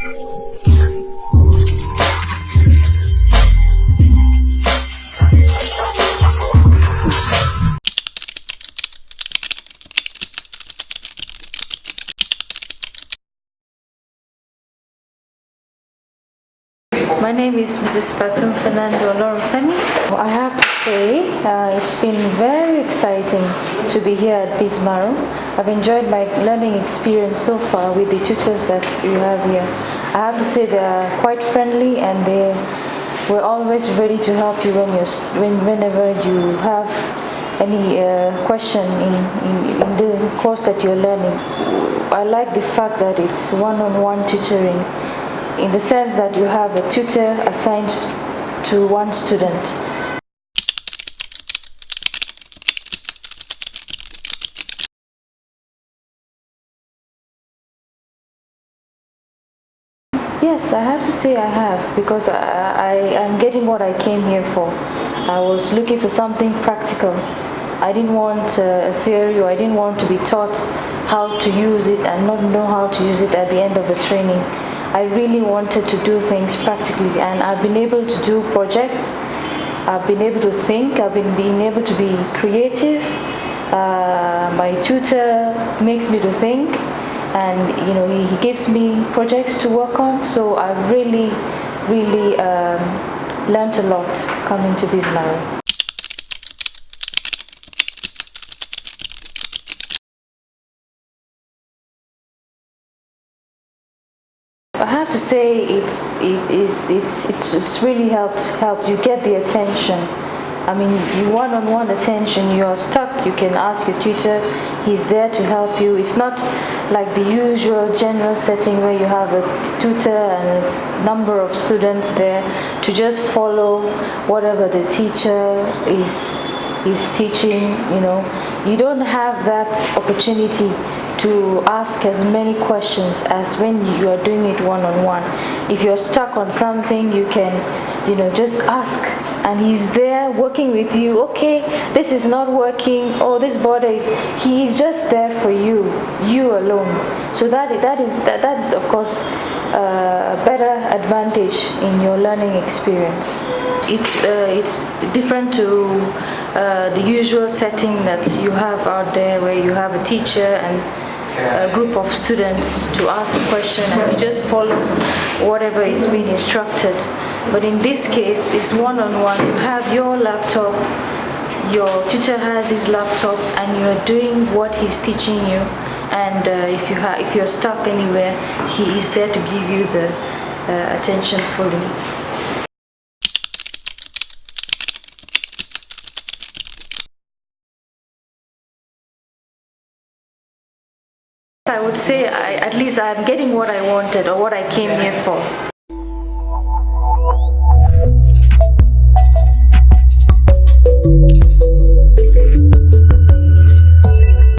My name is Mrs. Fatum Fernando Olorufemi. I have to say it's been very exciting to be here at BiZmarrow. I've enjoyed my learning experience so far with the tutors that you have here. I have to say they are quite friendly and they were always ready to help you whenever you have any question in the course that you're learning. I like the fact that it's one-on-one tutoring, in the sense that you have a tutor assigned to one student. Yes, I have to say I have, because I am getting what I came here for. I was looking for something practical. I didn't want a theory, or I didn't want to be taught how to use it and not know how to use it at the end of the training. I really wanted to do things practically, and I've been able to do projects. I've been able to think. I've been able to be creative. My tutor makes me to think, and he gives me projects to work on. So I've really learned a lot coming to BiZmarrow. I have to say it's really helped. You get the attention. I mean, you one-on-one attention. You're stuck, you can ask your tutor. He's there to help you. It's not like the usual general setting where you have a tutor and a number of students there to just follow whatever the teacher is teaching. You don't have that opportunity to ask as many questions as when you are doing it one-on-one. If you're stuck on something, you can, just ask, and he's there working with you. Okay, this is not working, or this border is. He is just there for you alone. So that is of course a better advantage in your learning experience. It's different to the usual setting that you have out there, where you have a teacher and a group of students to ask the question, and you just follow whatever it's been instructed. But in this case, it's one-on-one. You have your laptop, your tutor has his laptop, and you're doing what he's teaching you. And if you're stuck anywhere, he is there to give you the attention fully. I would say at least I'm getting what I wanted, or what I came here for.